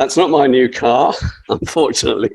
That's not my new car, unfortunately.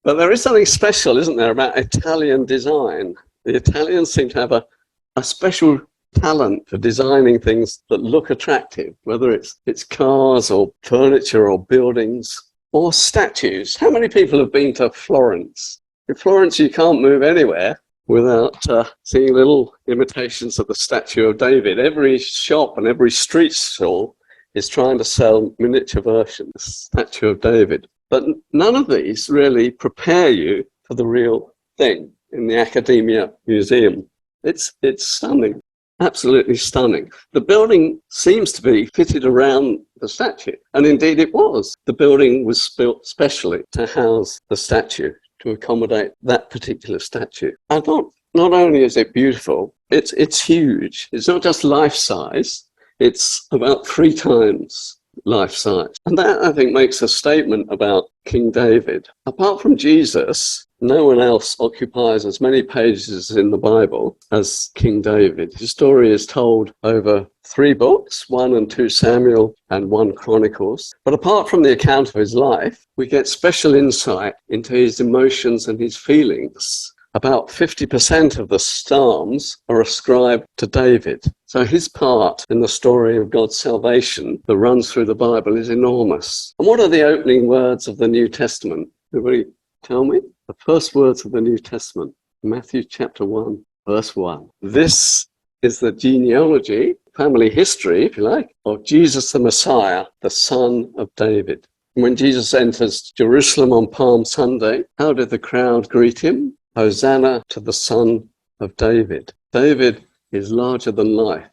But there is something special, isn't there, about Italian design? The Italians seem to have a special talent for designing things that look attractive, whether it's cars or furniture or buildings or statues. How many people have been to Florence? In Florence, you can't move anywhere without seeing little imitations of the statue of David. Every shop and every street stall is trying to sell miniature versions of the statue of David. But none of these really prepare you for the real thing in the Academia Museum. It's stunning, absolutely stunning. The building seems to be fitted around the statue, and indeed it was. The building was built specially to house the statue, to accommodate that particular statue. And not only is it beautiful, it's huge. It's not just life-size, it's about 3 times life-size. And that, I think, makes a statement about King David. Apart from Jesus, no one else occupies as many pages in the Bible as King David. His story is told over 3 books, 1 and 2 Samuel and 1 Chronicles. But apart from the account of his life, we get special insight into his emotions and his feelings. About 50% of the Psalms are ascribed to David. So his part in the story of God's salvation that runs through the Bible is enormous. And what are the opening words of the New Testament? Everybody tell me? The first words of the New Testament, Matthew chapter 1, verse 1. This is the genealogy, family history, if you like, of Jesus the Messiah, the son of David. When Jesus enters Jerusalem on Palm Sunday, how did the crowd greet him? Hosanna to the Son of David. David is larger than life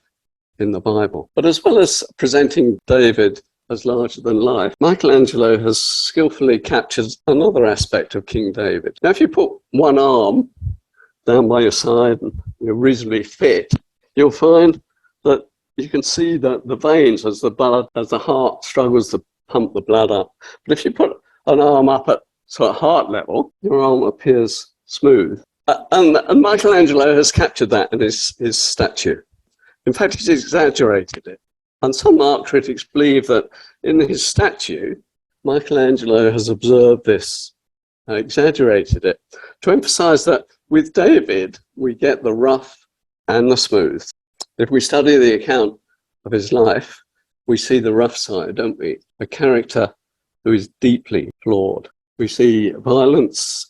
in the Bible. But as well as presenting David as larger than life, Michelangelo has skillfully captured another aspect of King David. Now, if you put one arm down by your side and you're reasonably fit, you'll find that you can see the veins as the heart struggles to pump the blood up. But if you put an arm up at sort of heart level, your arm appears smooth. And Michelangelo has captured that in his statue. In fact, he's exaggerated it. And some art critics believe that in his statue, Michelangelo has observed this, exaggerated it, to emphasize that with David, we get the rough and the smooth. If we study the account of his life, we see the rough side, don't we? A character who is deeply flawed. We see violence.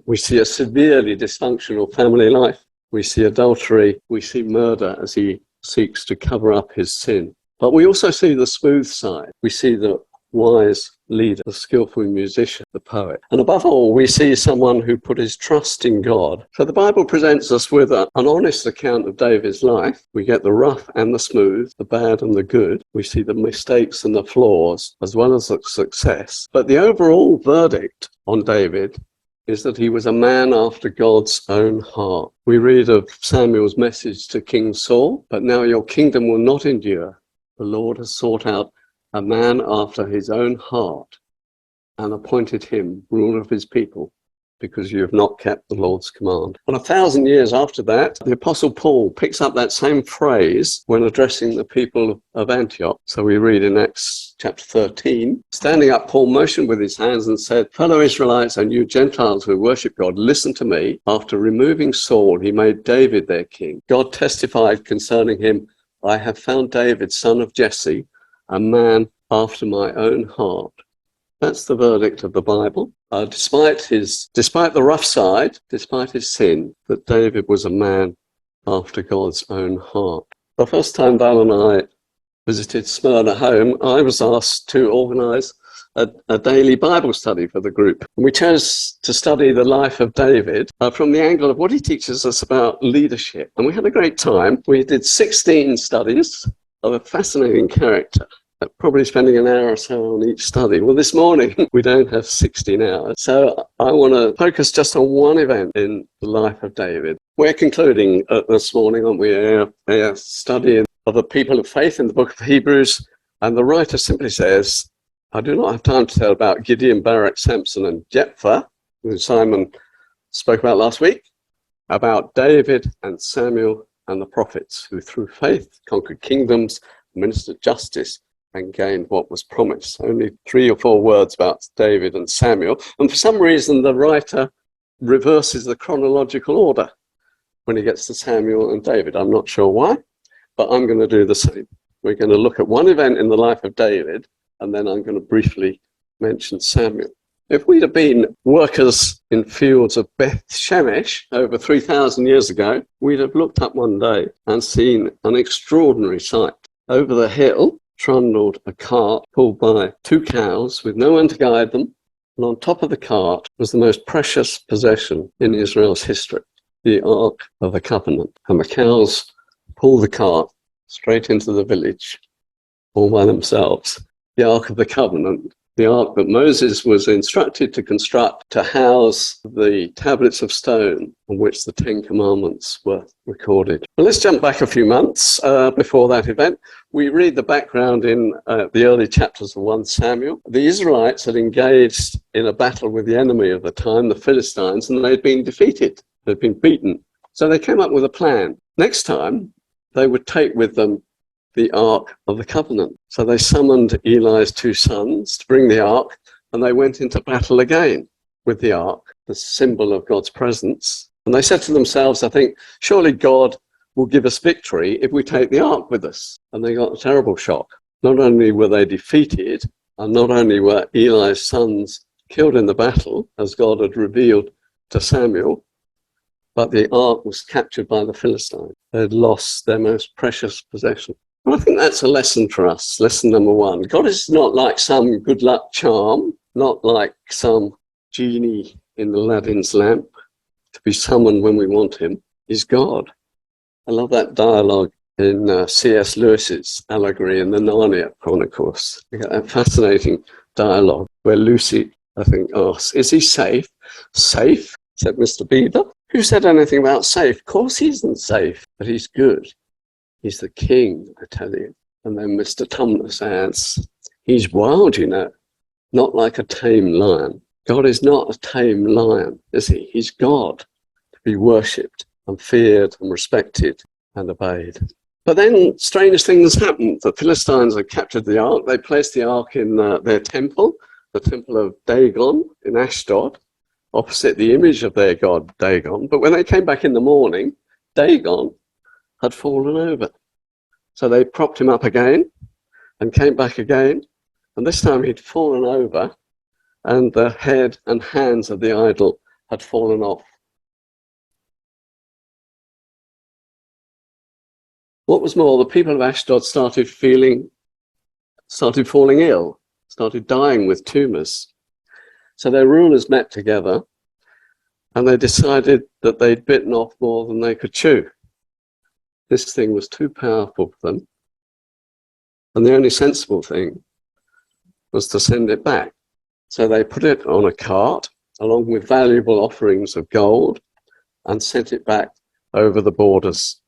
We see a severely dysfunctional family life. We see adultery. We see murder as he seeks to cover up his sin. But we also see the smooth side. We see the wise leader, the skillful musician, the poet. And above all, we see someone who put his trust in God. So the Bible presents us with an honest account of David's life. We get the rough and the smooth, the bad and the good. We see the mistakes and the flaws, as well as the success. But the overall verdict on David is that he was a man after God's own heart. We read of Samuel's message to King Saul, but now your kingdom will not endure. The Lord has sought out a man after his own heart and appointed him ruler of his people, because you have not kept the Lord's command. And 1,000 years after that, the Apostle Paul picks up that same phrase when addressing the people of Antioch. So we read in Acts chapter 13, standing up, Paul motioned with his hands and said, fellow Israelites and you Gentiles who worship God, listen to me. After removing Saul, he made David their king. God testified concerning him, I have found David, son of Jesse, a man after my own heart. That's the verdict of the Bible. Despite the rough side, despite his sin, that David was a man after God's own heart. The first time Val and I visited Smyrna home, I was asked to organise a daily Bible study for the group. And we chose to study the life of David from the angle of what he teaches us about leadership. And we had a great time. We did 16 studies of a fascinating character, probably spending an hour or so on each study. Well, this morning, we don't have 16 hours. So I want to focus just on one event in the life of David. We're concluding this morning, aren't we, a study of the people of faith in the book of Hebrews. And the writer simply says, I do not have time to tell about Gideon, Barak, Samson, and Jephthah, who Simon spoke about last week, about David and Samuel and the prophets, who through faith conquered kingdoms, administered justice, and gained what was promised. Only 3 or 4 words about David and Samuel. And for some reason, the writer reverses the chronological order when he gets to Samuel and David. I'm not sure why, but I'm going to do the same. We're going to look at one event in the life of David, and then I'm going to briefly mention Samuel. If we'd have been workers in fields of Beth Shemesh over 3,000 years ago, we'd have looked up one day and seen an extraordinary sight. Over the hill trundled a cart pulled by 2 cows with no one to guide them, and on top of the cart was the most precious possession in Israel's history, the Ark of the Covenant. And the cows pulled the cart straight into the village all by themselves. The Ark of the Covenant, the ark that Moses was instructed to construct to house the tablets of stone on which the 10 Commandments were recorded. Well, let's jump back a few months before that event. We read the background in the early chapters of 1 Samuel. The Israelites had engaged in a battle with the enemy of the time, the Philistines, and they'd been defeated. They'd been beaten. So they came up with a plan. Next time, they would take with them the Ark of the Covenant. So they summoned Eli's 2 sons to bring the Ark, and they went into battle again with the Ark, the symbol of God's presence. And they said to themselves, I think, surely God will give us victory if we take the Ark with us. And they got a terrible shock. Not only were they defeated, and not only were Eli's sons killed in the battle, as God had revealed to Samuel, but the Ark was captured by the Philistines. They had lost their most precious possession. Well, I think that's a lesson for us. Lesson number 1. God is not like some good luck charm, not like some genie in Aladdin's lamp to be summoned when we want him. He's God. I love that dialogue in C.S. Lewis's allegory in the Narnia Chronicles. You get that fascinating dialogue where Lucy, I think, asks, is he safe? Safe, said Mr. Beaver. Who said anything about safe? Of course he isn't safe, but he's good. He's the king, I tell you. And then Mr. Tumnus adds, he's wild, you know, not like a tame lion. God is not a tame lion, is he? He's God, to be worshipped and feared and respected and obeyed. But then strange things happened. The Philistines had captured the ark. They placed the ark in their temple, the temple of Dagon in Ashdod, opposite the image of their god Dagon. But when they came back in the morning, Dagon had fallen over. So they propped him up again and came back again. And this time he'd fallen over and the head and hands of the idol had fallen off. What was more, the people of Ashdod started falling ill, started dying with tumors. So their rulers met together and they decided that they'd bitten off more than they could chew. This thing was too powerful for them. And the only sensible thing was to send it back. So they put it on a cart along with valuable offerings of gold and sent it back over the borders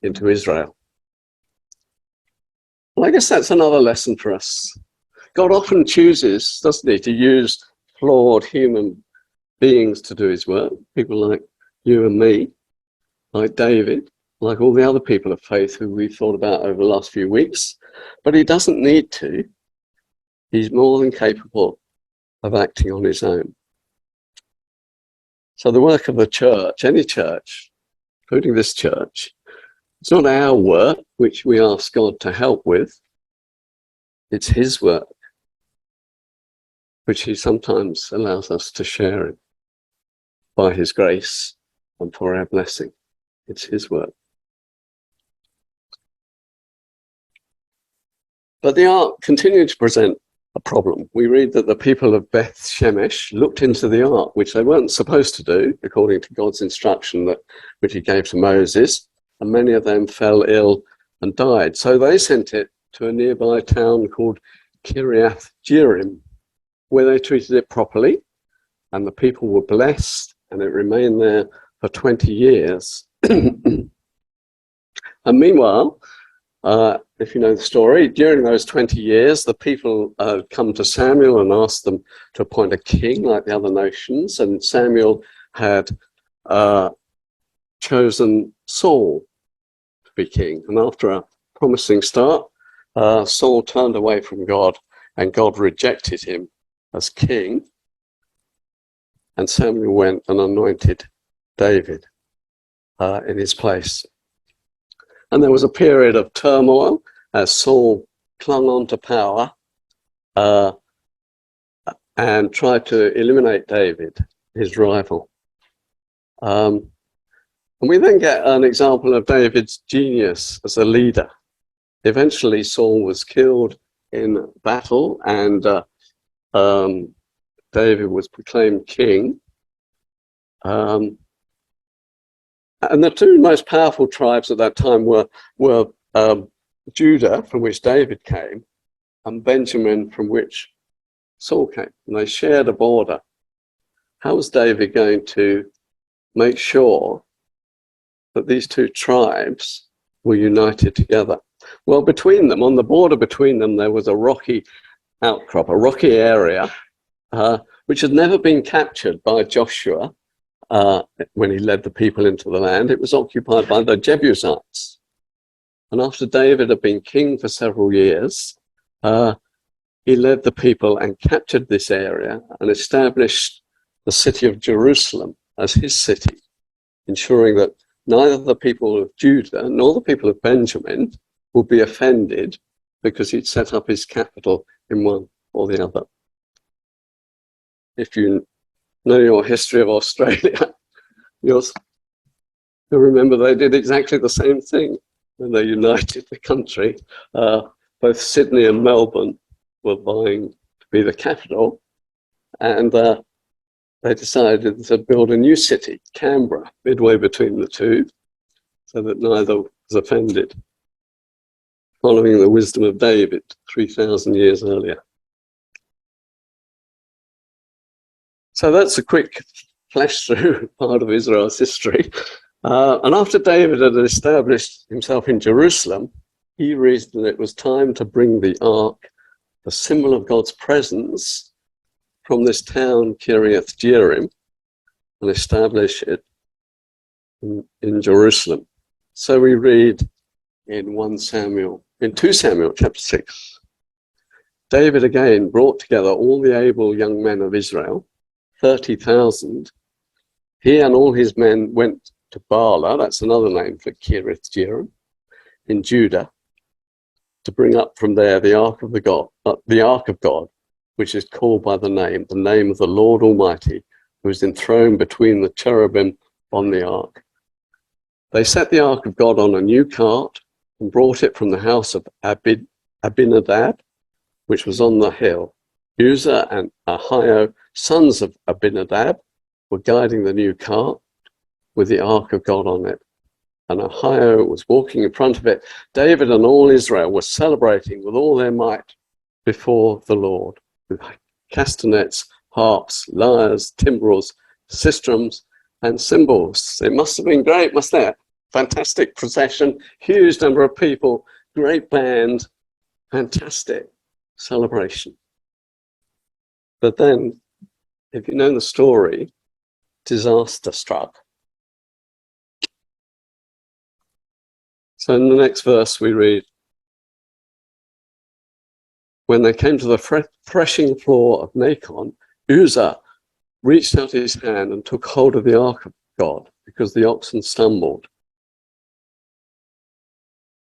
into Israel. Well, I guess that's another lesson for us. God often chooses, doesn't he, to use flawed human beings to do his work. People like you and me, like David, like all the other people of faith who we've thought about over the last few weeks. But he doesn't need to. He's more than capable of acting on his own. So the work of the church, any church, including this church, it's not our work, which we ask God to help with. It's his work, which he sometimes allows us to share in by his grace and for our blessing. It's his work. But the ark continued to present a problem. We read that the people of Beth Shemesh looked into the ark, which they weren't supposed to do, according to God's instruction which he gave to Moses, and many of them fell ill and died. So they sent it to a nearby town called Kiriath Jearim, where they treated it properly, and the people were blessed, and it remained there for 20 years. And meanwhile, if you know the story, during those 20 years, the people come to Samuel and asked them to appoint a king like the other nations, and Samuel had chosen Saul to be king. And after a promising start, Saul turned away from God and God rejected him as king. And Samuel went and anointed David in his place. And there was a period of turmoil as Saul clung on to power and tried to eliminate David, his rival. And we then get an example of David's genius as a leader. Eventually, Saul was killed in battle, and David was proclaimed king. And the two most powerful tribes at that time were Judah, from which David came, and Benjamin, from which Saul came. And they shared a border. How was David going to make sure that these two tribes were united together? Well, between them, on the border between them, there was a rocky outcrop, a rocky area, which had never been captured by Joshua when he led the people into the land. It was occupied by the Jebusites. And after David had been king for several years, he led the people and captured this area and established the city of Jerusalem as his city, ensuring that neither the people of Judah nor the people of Benjamin would be offended because he'd set up his capital in one or the other. If you know your history of Australia, you'll remember they did exactly the same thing when they united the country. Both Sydney and Melbourne were vying to be the capital, and they decided to build a new city, Canberra, midway between the two, so that neither was offended, following the wisdom of David 3,000 years earlier. So that's a quick flash through part of Israel's history. And after David had established himself in Jerusalem, he reasoned that it was time to bring the ark, the symbol of God's presence, from this town, Kiriath Jearim, and establish it in Jerusalem. So we read in 2 Samuel chapter 6. David again brought together all the able young men of Israel, 30,000. He and all his men went to Baalah, that's another name for Kiriath Jearim, in Judah, to bring up from there the ark of God, which is called by the name of the Lord Almighty, who is enthroned between the cherubim on the ark. They set the ark of God on a new cart and brought it from the house of Abinadab, which was on the hill. Uzzah and Ahio, sons of Abinadab, were guiding the new cart with the ark of God on it. And Ahio was walking in front of it. David and all Israel were celebrating with all their might before the Lord, with castanets, harps, lyres, timbrels, sistrums, and cymbals. It must have been great, mustn't it? Fantastic procession, huge number of people, great band, fantastic celebration. But then, if you know the story, disaster struck. So in the next verse we read, when they came to the threshing floor of Nacon, Uzzah reached out his hand and took hold of the ark of God because the oxen stumbled.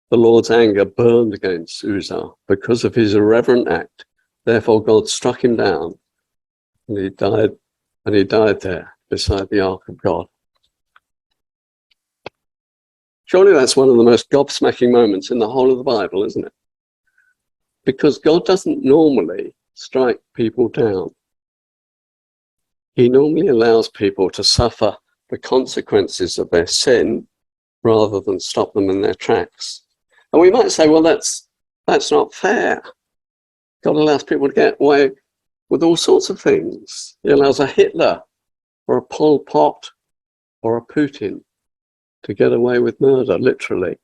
The Lord's anger burned against Uzzah because of his irreverent act. Therefore God struck him down, and he died there beside the ark of God. Surely that's one of the most gobsmacking moments in the whole of the Bible, isn't it? Because God doesn't normally strike people down. He normally allows people to suffer the consequences of their sin rather than stop them in their tracks. And we might say, well, that's not fair. God allows people to get away with all sorts of things. He allows a Hitler or a Pol Pot or a Putin to get away with murder, literally.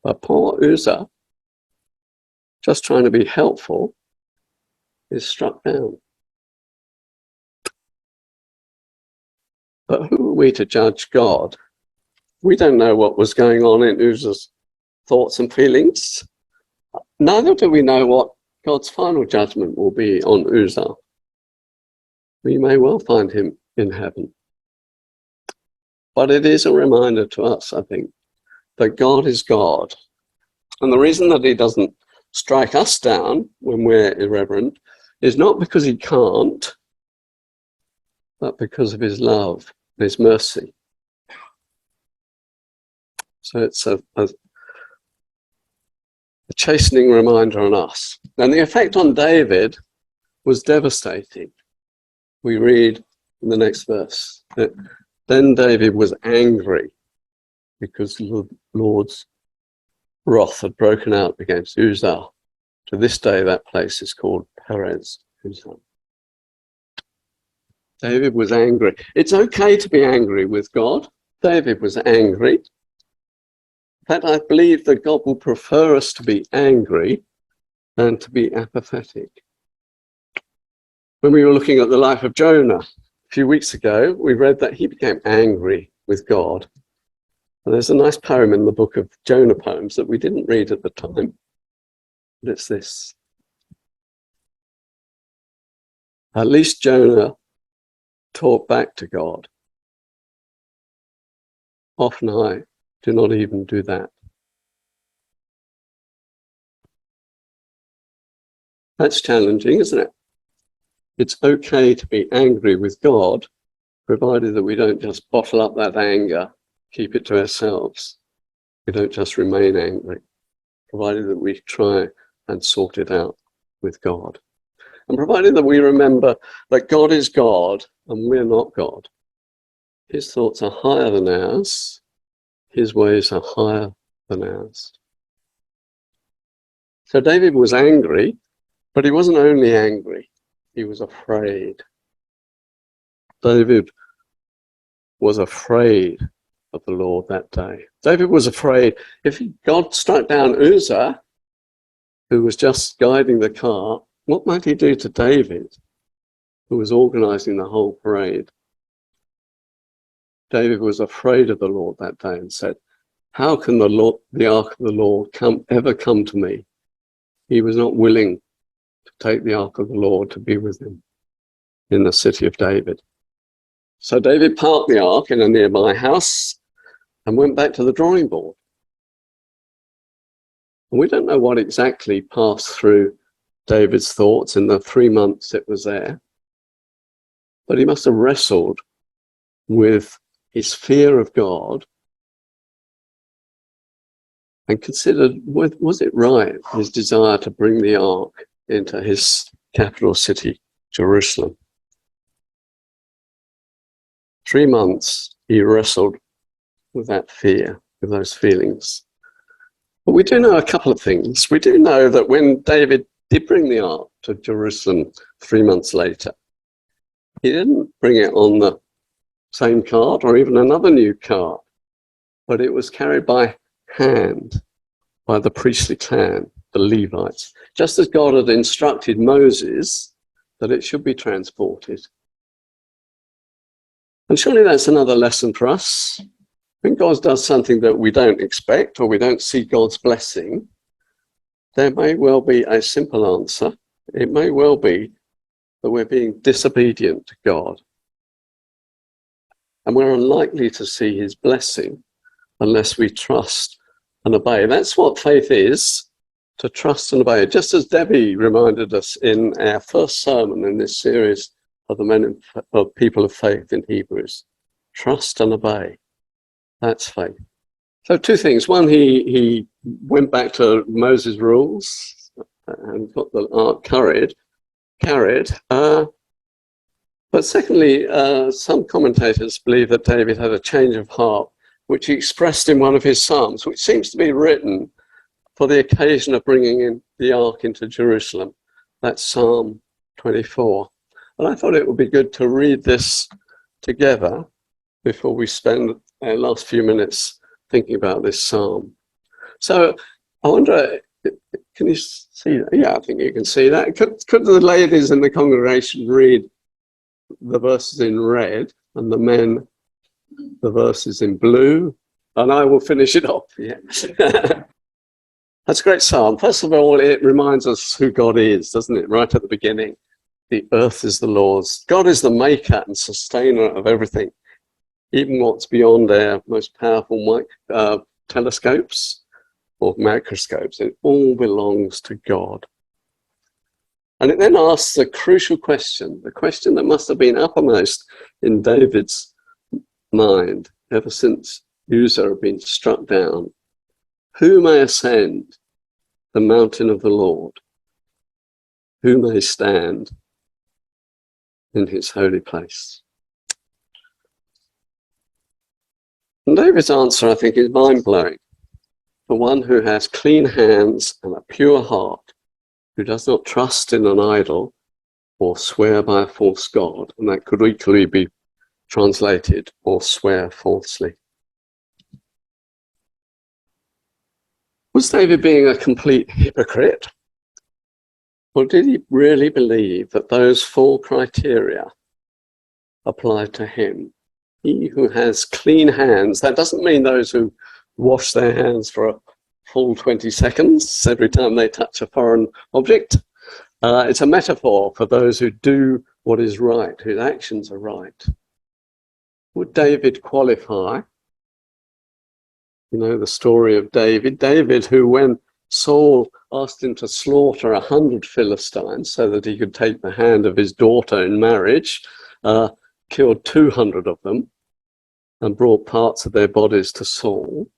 But poor Uzzah, just trying to be helpful, is struck down. But who are we to judge God? We don't know what was going on in Uzzah's thoughts and feelings. Neither do we know what God's final judgment will be on Uzzah. We may well find him in heaven. But it is a reminder to us, I think, that God is God. And the reason that he doesn't strike us down when we're irreverent is not because he can't, but because of his love, his mercy. So it's a chastening reminder on us. And the effect on David was devastating. We read in the next verse that then David was angry because the Lord's wrath had broken out against Uzzah. To this day, that place is called Perez Uzzah. David was angry. It's okay to be angry with God. David was angry. In fact, I believe that God will prefer us to be angry than to be apathetic. When we were looking at the life of Jonah a few weeks ago, we read that he became angry with God. And there's a nice poem in the book of Jonah poems that we didn't read at the time. But it's this. At least Jonah talked back to God. Often I do not even do that. That's challenging, isn't it? It's okay to be angry with God, provided that we don't just bottle up that anger, keep it to ourselves. We don't just remain angry, provided that we try and sort it out with God. And provided that we remember that God is God and we're not God. His thoughts are higher than ours. His ways are higher than ours. So David was angry, but he wasn't only angry, he was afraid. David was afraid of the Lord that day. David was afraid if God struck down Uzzah, who was just guiding the cart, what might he do to David, who was organizing the whole parade? David was afraid of the Lord that day and said, how can the ark of the Lord ever come to me? He was not willing to take the ark of the Lord to be with him in the city of David. So David parked the ark in a nearby house and went back to the drawing board. And we don't know what exactly passed through David's thoughts in the 3 months it was there, but he must have wrestled with his fear of God and considered, was it right, his desire to bring the ark into his capital city, Jerusalem? 3 months he wrestled with that fear, with those feelings. But we do know a couple of things. We do know that when David did bring the ark to Jerusalem 3 months later, he didn't bring it on the same cart or even another new cart, but it was carried by hand by the priestly clan, the Levites, just as God had instructed Moses that it should be transported. And surely that's another lesson for us. When God does something that we don't expect or we don't see God's blessing, there may well be a simple answer. It may well be that we're being disobedient to God. And we're unlikely to see his blessing unless we trust and obey. That's what faith is, to trust and obey. Just as Debbie reminded us in our first sermon in this series of the men of people of faith in Hebrews. Trust and obey. That's faith. So 2 things. One, he went back to Moses' rules and got the ark carried. But secondly, some commentators believe that David had a change of heart, which he expressed in one of his psalms, which seems to be written for the occasion of bringing in the ark into Jerusalem. That's Psalm 24. And I thought it would be good to read this together before we spend our last few minutes thinking about this psalm. So I wonder, can you see that? Yeah, I think you can see that. Could the ladies in the congregation read the verses in red and the men the verses in blue? And I will finish it off. Yeah. That's a great psalm. First of all, it reminds us who God is, doesn't it? Right at the beginning. The earth is the Lord's. God is the maker and sustainer of everything, even what's beyond our most powerful telescopes or microscopes. It all belongs to God. And it then asks a crucial question, the question that must have been uppermost in David's mind ever since Uzzah had been struck down. Who may ascend the mountain of the Lord? Who may stand in his holy place? And David's answer, I think, is mind-blowing. For one who has clean hands and a pure heart, who does not trust in an idol or swear by a false god, and that could equally be translated, or swear falsely. Was David being a complete hypocrite? Or did he really believe that those four criteria applied to him? He who has clean hands, that doesn't mean those who wash their hands for a full 20 seconds every time they touch a foreign object. It's a metaphor for those who do what is right, whose actions are right. Would David qualify? You know the story of David. David, who when Saul asked him to slaughter 100 Philistines so that he could take the hand of his daughter in marriage, killed 200 of them and brought parts of their bodies to Saul.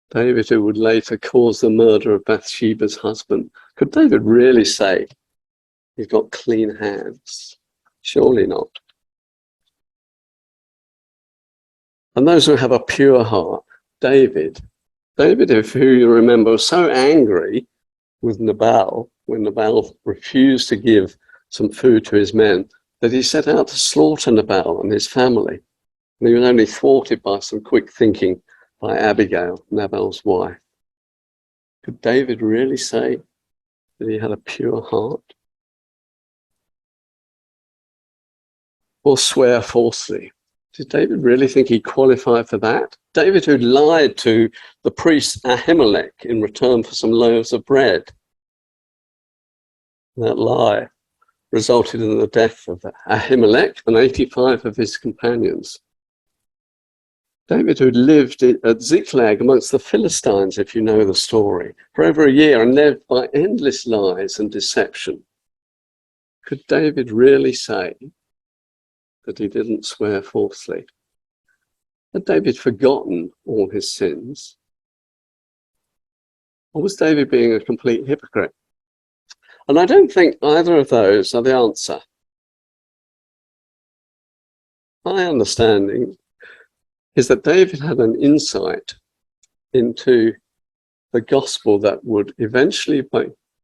David, who would later cause the murder of Bathsheba's husband. Could David really say he's got clean hands? Surely not. And those who have a pure heart, David, if who you remember, was so angry with Nabal, when Nabal refused to give some food to his men, that he set out to slaughter Nabal and his family. And he was only thwarted by some quick thinking by Abigail, Nabal's wife. Could David really say that he had a pure heart? Or swear falsely? Did David really think he qualified for that? David, who lied to the priest Ahimelech in return for some loaves of bread. That lie resulted in the death of Ahimelech and 85 of his companions. David, who lived at Ziklag amongst the Philistines, if you know the story, for over a year and lived by endless lies and deception. Could David really say that he didn't swear falsely? Had David forgotten all his sins? Or was David being a complete hypocrite? And I don't think either of those are the answer. My understanding is that David had an insight into the gospel that would eventually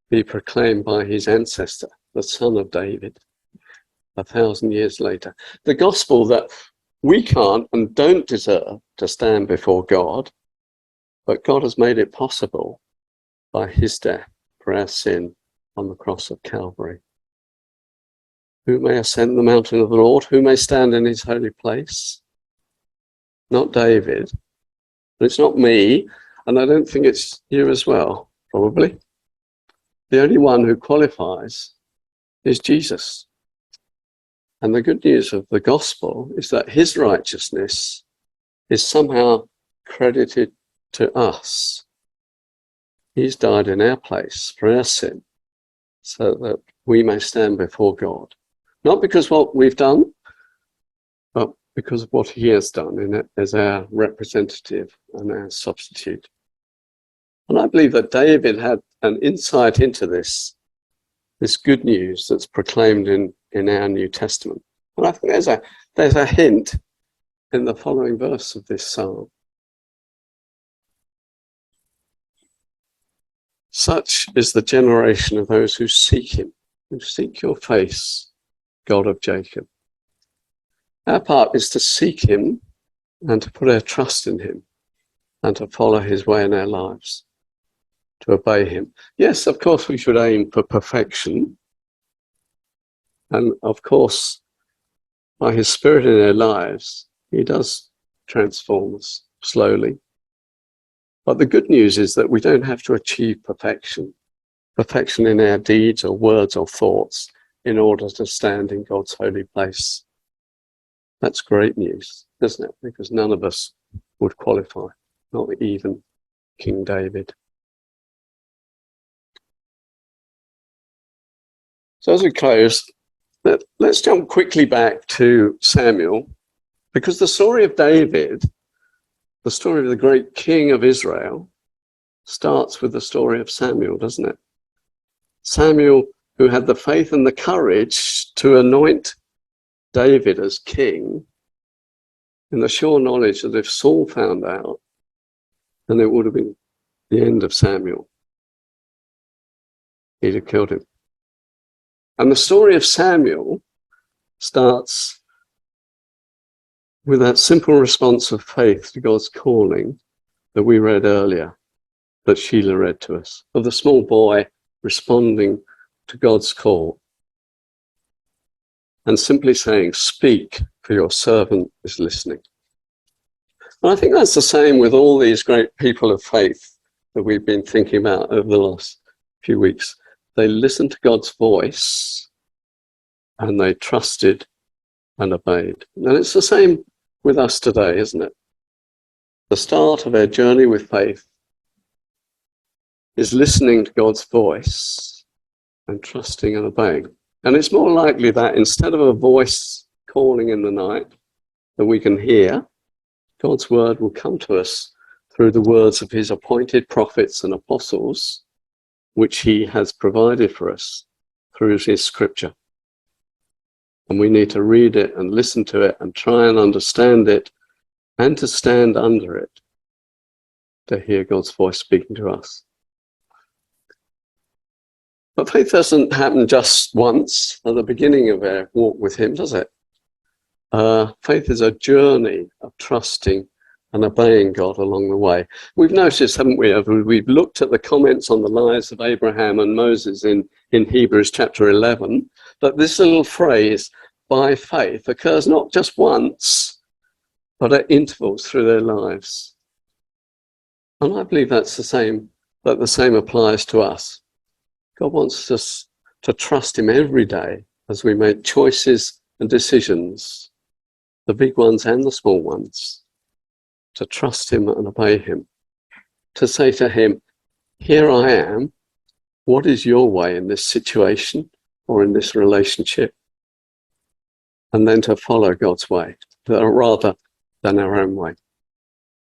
be proclaimed by his ancestor, the son of David, 1,000 years later. The gospel that we can't and don't deserve to stand before God, but God has made it possible by his death for our sin on the cross of Calvary. Who may ascend the mountain of the Lord? Who may stand in his holy place? Not David, but it's not me, and I don't think it's you as well, probably. The only one who qualifies is Jesus. And the good news of the gospel is that his righteousness is somehow credited to us. He's died in our place for our sin, so that we may stand before God. Not because of what we've done, but because of what he has done in it as our representative and our substitute. And I believe that David had an insight into this good news that's proclaimed in our New Testament. And I think there's a hint in the following verse of this psalm. Such is the generation of those who seek him, who seek your face, God of Jacob. Our part is to seek him and to put our trust in him and to follow his way in our lives, to obey him. Yes, of course, we should aim for perfection. And of course, by his Spirit in our lives, he does transform us slowly. But the good news is that we don't have to achieve perfection in our deeds or words or thoughts in order to stand in God's holy place. That's great news, isn't it? Because none of us would qualify, not even King David. So as we close, let's jump quickly back to Samuel, because the story of David, the story of the great king of Israel, starts with the story of Samuel, doesn't it? Samuel, who had the faith and the courage to anoint David as king, in the sure knowledge that if Saul found out, then it would have been the end of Samuel. He'd have killed him. And the story of Samuel starts with that simple response of faith to God's calling that we read earlier, that Sheila read to us, of the small boy responding to God's call and simply saying, "Speak, for your servant is listening." And I think that's the same with all these great people of faith that we've been thinking about over the last few weeks. They listened to God's voice and they trusted and obeyed. And it's the same with us today, isn't it? The start of our journey with faith is listening to God's voice and trusting and obeying. And it's more likely that instead of a voice calling in the night that we can hear, God's word will come to us through the words of his appointed prophets and apostles, which he has provided for us through his scripture. And we need to read it and listen to it and try and understand it and to stand under it to hear God's voice speaking to us. But faith doesn't happen just once at the beginning of our walk with him, does it? Faith is a journey of trusting and obeying God along the way. We've noticed, haven't we, as we've looked at the comments on the lives of Abraham and Moses in Hebrews chapter 11, that this little phrase, by faith, occurs not just once, but at intervals through their lives. And I believe that's the same applies to us. God wants us to trust him every day as we make choices and decisions, the big ones and the small ones, to trust him and obey him, to say to him, "Here I am, what is your way in this situation or in this relationship?" And then to follow God's way, rather than our own way.